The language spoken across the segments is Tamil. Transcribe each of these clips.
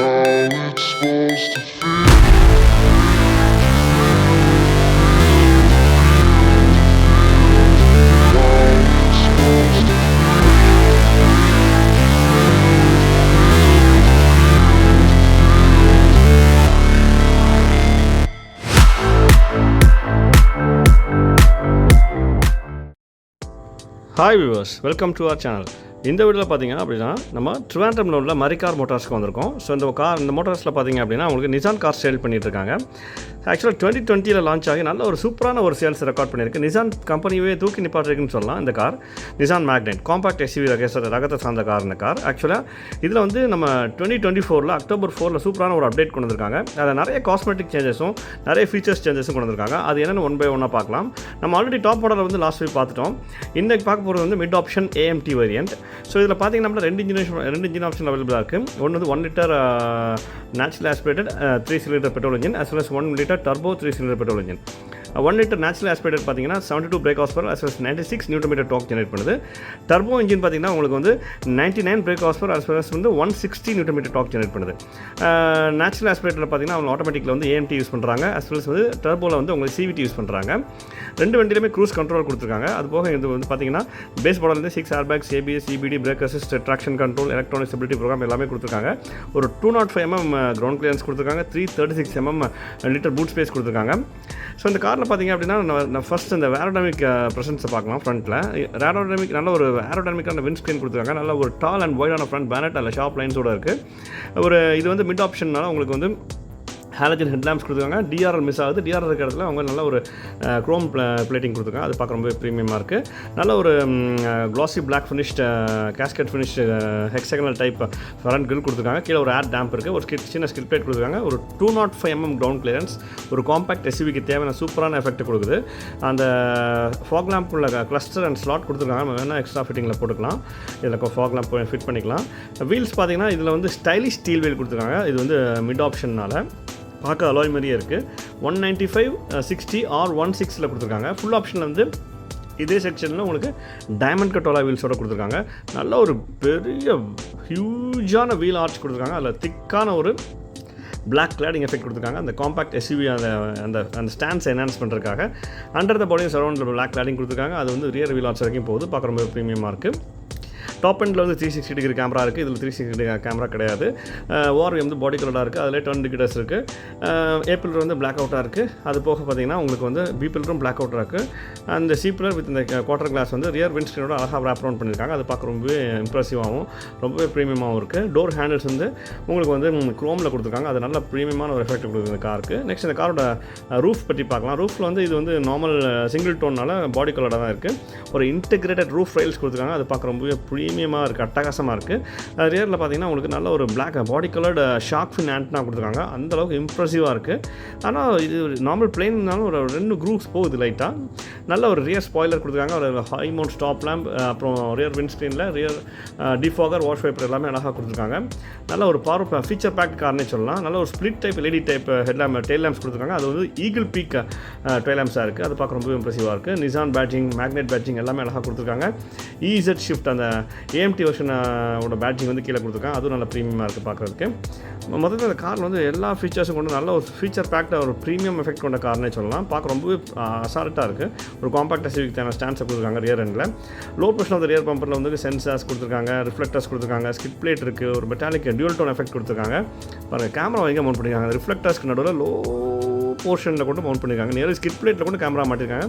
it's supposed to feel. Hi viewers, welcome to our channel. இந்த வீடியோவில் பார்த்தீங்க அப்படின்னா நம்ம ட்ரிவாண்ட்ரமில் உள்ள மரிக்கார் மோட்டார்ஸ்க்கு வந்திருக்கோம். ஸோ இந்த மோட்டார்ஸில் பார்த்தீங்க அப்படின்னா உங்களுக்கு நிசான் கார் சேல் பண்ணிட்டு இருக்காங்க. ஆக்சுவலாக 2020 லான்ச் ஆகி நல்ல ஒரு சூப்பரான ஒரு சேல்ஸ் ரெக்கார்ட் பண்ணியிருக்கு. நிசான் கம்பெனியே தூக்கி நிப்பாட்டிருக்குன்னு சொல்லலாம். இந்த car Nissan Magnite compact SUV ரகத்தை சார்ந்த கார். இந்த கார் ஆக்சுவலாக இதில் வந்து நம்ம 2024 அக்டோபர் 4 சூப்பரான ஒரு அப்டேட் கொண்டு வந்திருக்காங்க. அதில் நிறைய காஸ்மெட்டிக் சேஞ்சஸும் நிறைய ஃபீச்சர்ஸ் சேஞ்சஸும் கொண்டு வந்திருக்காங்க. அது என்னென்னு ஒன் பை ஒன்னாக பார்க்கலாம். நம்ம ஆல்ரெடி டாப் மாடலில் வந்து லாஸ்ட் வீக் பார்த்துட்டோம். இன்றைக்கி பார்க்க போகிறது வந்து mid option AMT variant. So இதில் பார்த்தீங்கன்னா ரெண்டு இன்ஜின் ஆப்ஷன் அவைலபிளாக இருக்குது. ஒன்று வந்து 1 litre natural aspirated 3 cylinder petrol engine as well as 1 litre turbo 3 cylinder petrol engine. 1 litre natural aspirated பார்த்தீங்கன்னா 72 brake horse power as well as 96 newton torque generate பண்ணுது. டர்போ இன்ஜின் பார்த்தீங்கன்னா உங்களுக்கு வந்து 99 brake horse power as well as வந்து 160 நியூட்டன் டார்க் ஜெனரேட் பண்ணுது. நேச்சுரல் ஆஸ்பிரேட்டரில் பார்த்தீங்கன்னா அவங்க ஆட்டோமேட்டிக்கில் வந்து ஏஎம்டி யூஸ் பண்ணுறாங்க. as well as வந்து டர்போவில் வந்து உங்களுக்கு சிவிடி யூஸ் பண்ணுறாங்க. ரெண்டு வண்டியிலுமே க்ரூஸ் கண்ட்ரோல் கொடுத்துருக்காங்க. அது போக இது வந்து பார்த்தீங்கன்னா பேஸ் மாடலேருந்து 6 airbags, ABS, CBD, brake assist, traction control, electronic stability program எல்லாமே கொடுத்துருக்காங்க. ஒரு 205 mm கிரவுண்ட் கிளியரன்ஸ் கொடுத்துருக்காங்க. 336 mm லிட்டர் பூட் ஸ்பேஸ் கொடுத்துருக்காங்க. ஸோ இந்த காரில் பார்த்தீங்க அப்படின்னா நான் ஃபஸ்ட் இந்த ஏரோடைனமிக் ப்ரெசன்ஸை பார்க்கலாம். ஃப்ரண்ட்டில் ஏரோடைனமிக் நல்ல ஒரு ஏரோடைனமிக்கான விண்ட் ஸ்க்ரீன் கொடுத்துருக்காங்க. நல்ல ஒரு டால் அண்ட் வைடான ஃப்ரண்ட் பேனட் அதில் ஷார்ப் லைன்ஸோடு இருக்குது. ஒரு இது வந்து மிட் ஆப்ஷன்னால உங்களுக்கு வந்து ஹாலஜன் ஹெட்லாம்ப்ஸ் கொடுத்துருக்காங்க. டிஆர்எல் மிஸ் ஆகுது. டிஆர்எல் இருக்கிற இடத்துல அவங்க நல்ல ஒரு க்ரோம் பிளேட்டிங் கொடுத்துருக்காங்க. அது பார்க்க ரொம்ப ப்ரீமியமாக இருக்குது. நல்ல ஒரு classy black finished gasket finish hexagonal type front grille கொடுத்துருக்காங்க. கீழே ஒரு ஏர் டேம்ப் இருக்குது. ஒரு சின்ன ஸ்கில் பிளேட் கொடுத்துருக்காங்க. ஒரு 205 mm கிரவுண்ட் கிளியரன்ஸ். ஒரு காம்பாக்ட் எஸ்யூவிக்கு தேவையான சூப்பரான எஃபெக்ட் கொடுக்குது. அந்த ஃபாக் லேம்ப் உள்ள கிளஸ்டர் அண்ட் ஸ்லாட் கொடுத்துருக்காங்க. நம்ம வேணால் எக்ஸ்ட்ரா ஃபிட்டிங்கில் போட்டுக்கலாம். இதில் ஃபாக் லேம்ப் ஃபிட் பண்ணிக்கலாம். வீல்ஸ் பார்த்தீங்கன்னா இதில் வந்து ஸ்டைலிஷ் ஸ்டீல் வீல் கொடுத்துருக்காங்க. இது வந்து மிட் ஆப்ஷன்னால் பார்க்க அலாய் மாதிரியே இருக்குது. 195, 60 or 16 கொடுத்துருக்காங்க. ஃபுல் ஆப்ஷனில் வந்து இதே செக்ஷனில் உங்களுக்கு டைமண்ட் கட் அலாய் வீல்ஸோட கொடுத்துருக்காங்க. நல்ல ஒரு பெரிய ஹியூஜான வீல் ஆர்ச் கொடுத்துருக்காங்க. அதில் திக்கான ஒரு பிளாக் கிளாடிங் எஃபெக்ட் கொடுத்துருக்காங்க. அந்த காம்பாக்ட் எஸ்யூவி அந்த ஸ்டாண்ட்ஸ் என்ஹான்ஸ் பண்ணுறதுக்காக அண்டர் த பாடியும் சரௌண்ட் பிளாக் கிளாடிங் கொடுத்துருக்காங்க. அது வந்து ரியர் வீல் ஆர்ச் வரைக்கும் போகுது. பார்க்க ரொம்ப ப்ரீமியமாக இருக்குது. டாப் எண்டில் வந்து 360 டிகிரி கேமரா இருக்குது. இதில் 360 டிகிரி கேமரா கிடையாது. ஓஆர்வி வந்து பாடி கலராக இருக்குது. அதில் டர்ன் இண்டிகேட்டர்ஸ் இருக்குது. ஏ பில்லர் வந்து பிளாக் அவுட்டாக இருக்குது. அது போக பார்த்தீங்கன்னா உங்களுக்கு வந்து பி பில்லரும் பிளாக் அவுட்டாக இருக்குது. அந்த சி பில்லர் வித் இந்த குவார்டர் கிளாஸ் வந்து ரியர் விண்ட் ஸ்க்ரீனோட அழகாக ரேப் ரவுண்ட் பண்ணியிருக்காங்க. அது பார்க்க ரொம்பவே இம்ப்ரெசிவாகவும் ரொம்பவே ப்ரீமியமாகவும் இருக்குது. டோர் ஹேண்டில்ஸ் வந்து உங்களுக்கு வந்து க்ரோமில் கொடுத்துருக்காங்க. அது நல்ல ப்ரீமியமான ஒரு எஃபெக்ட் கொடுக்குது இந்த காருக்கு. நெக்ஸ்ட் இந்த காரோட ரூஃப் பற்றி பார்க்கலாம். ரூஃபில் வந்து இது வந்து நார்மல் சிங்கிள் டோன்னால பாடி கலராக தான் இருக்குது. ஒரு இன்டெகிரேட்டட் ரூஃப் ரைல்ஸ் கொடுத்துருக்காங்க. அது பார்க்க ரொம்பவே ப்ரீமியமாக இருக்குது, அட்டகாசமாக இருக்குது. ரியரில் பார்த்தீங்கன்னா உங்களுக்கு நல்ல ஒரு black body coloured shark fin antenna கொடுத்துருக்காங்க. அந்தளவுக்கு இம்ப்ரெசிவாக இருக்குது. ஆனால் இது நார்மல் பிளேன்னாலும் ஒரு 2 குரூப்ஸ் போகுது லைட்டாக. நல்ல ஒரு ரியர் ஸ்பாய்லர் கொடுத்துருக்காங்க. ஒரு ஹை மவுண்ட் ஸ்டாப் லேம்ப், அப்புறம் ரியர் விண்ட் ஸ்க்ரீனில் ரியர் டிஃபாகர், வாஷ் வைப்பர் எல்லாமே அழகாக கொடுத்துருக்காங்க. நல்ல ஒரு பவர் ஃபீச்சர் பேக் கார்னே சொல்லலாம். நல்ல ஒரு split type LED type headlamp tail lamps கொடுத்துருக்காங்க. அது வந்து ஈகிள் பீக் டெயில் லேம்ப்ஸாக இருக்குது. அது பார்க்க ரொம்ப இம்ப்ரெசிவாக இருக்குது. நிசான் பேட்ஜிங், மேக்னெட் பேட்ஜிங் எல்லாமே அழகாக கொடுத்துருக்காங்க. இசட் ஷிஃப்ட் அந்த ஏஎம்டி வெர்ஷனோட பேட்ஜிங் வந்து கீழே கொடுத்துருக்காங்க. அதுவும் நல்ல ப்ரீமியமாக இருக்குது பார்க்குறதுக்கு. மொத்தத்தில் அந்த காரில் வந்து எல்லா ஃபீச்சர்ஸும் கொண்டு நல்ல ஒரு ஃபீச்சர் பேக்டாக ஒரு ப்ரீமியம் எஃபெக்ட் கொண்ட கார்னே சொல்லலாம். பார்க்க ரொம்பவே அசால்ட்டாக இருக்குது. ஒரு காம்பாக்ட் எஸ்யூவிக்கு தேவையான ஸ்டாண்ட்ஸை கொடுத்துருக்காங்க. ரியர் எண்டில் லோ பொசிஷன் ஆஃப் ரியர் பம்பரில் வந்து சென்சார்ஸ் கொடுத்துருக்காங்க, ரிஃப்ளெக்டர்ஸ் கொடுத்துருக்காங்க, ஸ்கிட் பிளேட் இருக்குது, ஒரு மெட்டாலிக் டியூல் டோன் எஃபெக்ட் கொடுத்துருக்காங்க. பாருங்கள் கேமரா எங்கே மவுண்ட் பண்ணியிருக்காங்க. ரிஃப்ளெக்டர்ஸ்க்கு நடுவில் லோ போர்ஷனில் கொண்டு மவுண்ட் பண்ணியிருக்காங்க. நேரம் ஸ்கிட் பிளேட்டில் கொண்டு கேமரா மாட்டிருக்காங்க.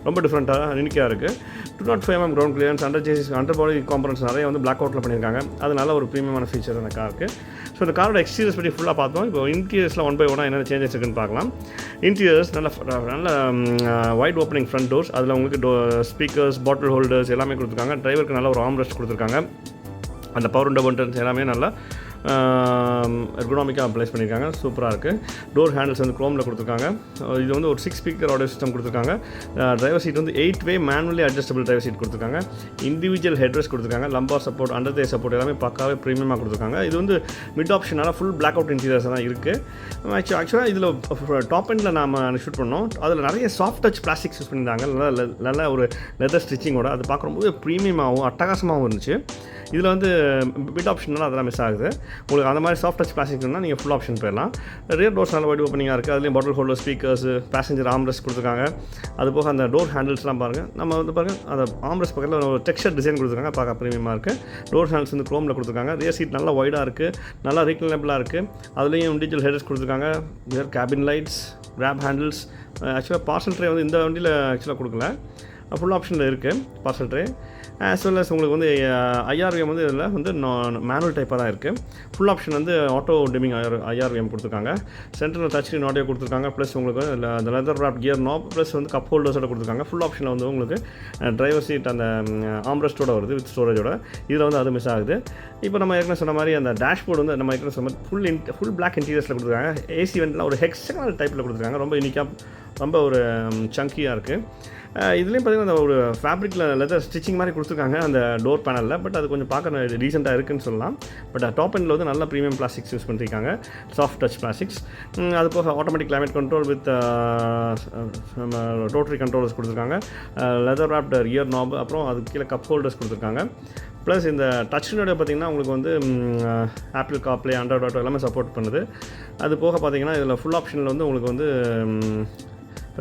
ரொம்ப டிஃப்ரெண்ட்டாக யூனிக்காக இருக்குது. 205 mm கிரவுண்ட் கிளியரன்ஸ், அண்டர் பாடி காம்பனன்ட்ஸ் நிறைய வந்து பிளாக் அவுட்டில் பண்ணியிருக்காங்க. அது நல்ல ஒரு ப்ரீமியமான ஃபீச்சர் அந்த காருக்கு. ஸோ இந்த காரோட எக்ஸ்டீரியர்ஸ் பற்றி ஃபுல்லாக பார்த்தோம். இப்போ இன்டீரியர்ஸில் ஒன் பை ஒன்னாக என்னென்ன சேஞ்சஸ் இருக்குன்னு பார்க்கலாம். இன்டீரியர்ஸ் நல்ல வைட் ஓப்பனிங் ஃப்ரண்ட் டோர்ஸ். அதில் உங்களுக்கு ஸ்பீக்கர்ஸ், பாட்டில் ஹோல்டர்ஸ் எல்லாமே கொடுத்துருக்காங்க. டிரைவருக்கு நல்ல ஒரு ஆர்ம் ரெஸ்ட் கொடுத்துருக்காங்க. அந்த பவர் விண்டோ பட்டன்ஸ் எல்லாமே நல்லா எர்கோனாமிக்காக ப்ளேஸ் பண்ணியிருக்காங்க. சூப்பராக இருக்குது. டோர் ஹேண்டில்ஸ் வந்து க்ரோமில் கொடுத்துருக்காங்க. இது வந்து ஒரு 6 ஸ்பீக்கர் ஆடியோ சிஸ்டம் கொடுத்துருக்காங்க. டிரைவர் சீட் வந்து 8-way manually adjustable driver seat கொடுத்துருக்காங்க. இண்டிவிஜுவல் ஹெட்ரெஸ்ட் கொடுத்துருக்காங்க. Lumbar support, under thigh support எல்லாமே பக்காவே ப்ரீமியமாக கொடுத்துருக்காங்க. இது வந்து மிட் ஆப்ஷனால் ஃபுல் பிளாக் அவுட் இன்டீரியர்ஸ் தான் இருக்குது. ஆக்சுவலாக இதில் டாப் எண்டில் நாம் ஷூட் பண்ணோம். அதில் நிறைய சாஃப்ட் டச் பிளாஸ்டிக்ஸ் யூஸ் பண்ணியிருந்தாங்க. நல்ல ஒரு லெதர் ஸ்டிச்சிங்கோட. அது பார்க்க ரொம்பவே ப்ரீமியமாகவும் அட்டகாசமாகவும் இருந்துச்சு. இதில் வந்து பிட் ஆப்ஷனால் அதெல்லாம் மிஸ் ஆகுது. உங்களுக்கு அந்த மாதிரி சாஃப்ட் டச் பிளாஸ்டிக்னா நீங்கள் ஃபுல் ஆப்ஷன் போயிடலாம். ரியர் டோர்ஸ் நல்ல வைட் ஓப்பனிங்காக இருக்குது. அதுலேயும் பாட்டில் ஹோல்டர், ஸ்பீக்கர்ஸ், பேசஞ்சர் ஆம்ரெஸ்ட் கொடுத்துருக்காங்க. அது போக அந்த டோர் ஹேண்டில்ஸ்லாம் பாருங்கள். நம்ம வந்து பாருங்கள் அந்த ஆம்ரெஸ்ட் பக்கத்தில் ஒரு டெக்ஸ்சர் டிசைன் கொடுத்துருக்காங்க, பார்க்க ப்ரீமியமாக இருக்குது. டோர் ஹேண்டில்ஸ் வந்து க்ரோமில் கொடுத்துருக்காங்க. ரியர் சீட் நல்லா வைடாக இருக்குது, நல்லா ரீக்ளைனபிளாக இருக்குது. அதுலேயும் இண்டிவிஜுவல் ஹெடர்ஸ் கொடுத்துருக்காங்க. Rear cabin lights, grab handles. ஆக்சுவலாக பார்சல் ட்ரே வந்து இந்த வண்டியில் ஆக்சுவலாக கொடுக்கல, ஃபுல் ஆப்ஷனில் இருக்குது parcel tray. As well as உங்களுக்கு வந்து ஐஆர்விஎம் வந்து இதில் வந்து மேனுவல் டைப்பாக தான் இருக்குது. ஃபுல் ஆப்ஷன் வந்து ஆட்டோ டிமிங் ஐஆர்விஎம் கொடுத்துருக்காங்க. சென்டரில் டச் ஸ்க்ரீன் ஆடியோ கொடுத்துருக்காங்க. ப்ளஸ் உங்களுக்கு அந்த லெதர் ராப் கியர் நாப், ப்ளஸ் வந்து கப் ஹோல்டர்ஸோட கொடுத்துருக்காங்க. ஃபுல் ஆப்ஷனில் வந்து உங்களுக்கு டிரைவர் சீட் அந்த ஆம்ரெஸ்ட்டோட வருது வித் ஸ்டோரேஜோட. இதில் வந்து அது மிஸ் ஆகுது. இப்போ நம்ம ஏற்கனவே சொன்ன மாதிரி அந்த டேஷ்போர்டு வந்து நம்ம ஏற்கனவே சொன்ன மாதிரி ஃபுல் பிளாக் இன்டீரியர்ஸில் கொடுத்துருக்காங்க. ஏசி வெண்ட்லாம் ஒரு ஹெக்ஸகனல் டைப்பில் கொடுத்துருக்காங்க. ரொம்ப யூனிக்காக, ரொம்ப ஒரு சங்கியாக இருக்குது. இதுலேயும் பார்த்திங்கன்னா அந்த ஒரு ஃபேப்ரிக்கில் லெதர் ஸ்டிச்சிங் மாதிரி கொடுத்துருக்காங்க அந்த டோர் பேனலில். பட் அது கொஞ்சம் பார்க்க ரீசெண்டாக இருக்குதுன்னு சொல்லலாம். பட் டாப் எண்டில் வந்து நல்ல ப்ரீமியம் பிளாஸ்டிக்ஸ் யூஸ் பண்ணியிருக்காங்க, சாஃப்ட் டச் பிளாஸ்டிக்ஸ். அது போக automatic climate control with rotary controllers கொடுத்துருக்காங்க. லெதர் ராப்ட் ரியர் நாப், அப்புறம் அதுக்கு கீழே கப் ஹோல்டர்ஸ் கொடுத்துருக்காங்க. ப்ளஸ் இந்த டச் ஸ்க்ரீனோட பார்த்திங்கன்னா உங்களுக்கு வந்து ஆப்பிள் கார்ப்ளே, ஆண்ட்ராய்ட் ஆட்டோ எல்லாமே சப்போர்ட் பண்ணுது. அது போக பார்த்திங்கன்னா இதில் ஃபுல் ஆப்ஷனில் வந்து உங்களுக்கு வந்து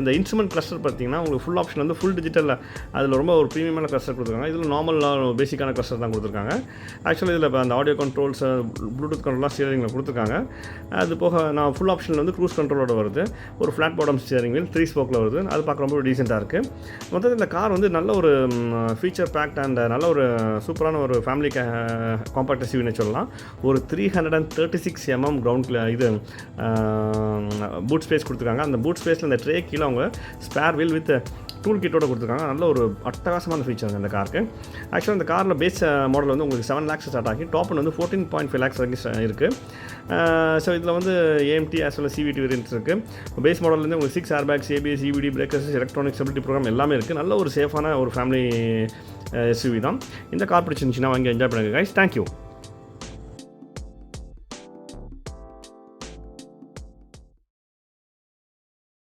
இந்த இன்ஸ்ட்ருமெண்ட் கிளஸ்டர் பார்த்திங்கன்னா உங்களுக்கு ஃபுல் ஆப்ஷன் வந்து ஃபுல் டிஜிட்டலில் அதில் ரொம்ப ஒரு ப்ரீமியமான கிளஸ்டர் கொடுத்துருக்காங்க. இதில் நார்மலாக பேசிக்கான கிளஸ்டர் தான் கொடுத்துருக்காங்க. ஆக்சுவலி இதில் இப்போ அந்த ஆடியோ கண்ட்ரோல்ஸ், ப்ளூடூத் கண்ட்ரோல்லாம் ஸ்டியரிங்கில் கொடுத்துருக்காங்க. அது போக நான் ஃபுல் ஆப்ஷனில் வந்து க்ரூஸ் கண்ட்ரோலோட வருது. ஒரு ஃப்ளாட் பாட்டம் ஸ்டியரிங் வீல் 3 ஸ்போக்கில் வருது. அது பார்க்க ரொம்ப டீசெண்டாக இருக்குது. மொத்தத்தில் இந்த கார் வந்து நல்ல ஒரு ஃபீச்சர் பேக்ட் அண்ட் நல்ல ஒரு சூப்பரான ஒரு ஃபேமிலி காம்பாக்ட் எஸ்யூவின்னு சொல்லலாம். ஒரு 336 mm கிரவுண்டில் இது பூட் ஸ்பேஸ் கொடுத்துருக்காங்க. அந்த பூட் ஸ்பேஸில் இந்த ட்ரே கீழே அவங்க ஸ்பேர் வீல் வித் டூல் கிட்டோட கொடுத்துருக்காங்க. நல்ல ஒரு அட்டகாசமான ஃபீச்சர் இந்த காருக்கு. ஆக்சுவலாக இந்த காரில் பேஸ் மாடல் வந்து உங்களுக்கு 7 lakhs ஸ்டார்ட் ஆகி டாப் வந்து 14.5 lakhs வரைக்கும் இருக்குது. ஸோ இதில் வந்து AMT as well CVT variants இருக்குது. பேஸ் மாடல்லேருந்து உங்களுக்கு 6 airbags, ABS, EVD breakers, electronic stability program எல்லாமே இருக்குது. நல்ல ஒரு சேஃபான ஒரு ஃபேமிலி எஸ்யூவி தான். இந்த கார் பிடிச்சிருந்துச்சுன்னா வாங்கி என்ஜாய் பண்ணுங்கள் கைஸ். தேங்க்யூ.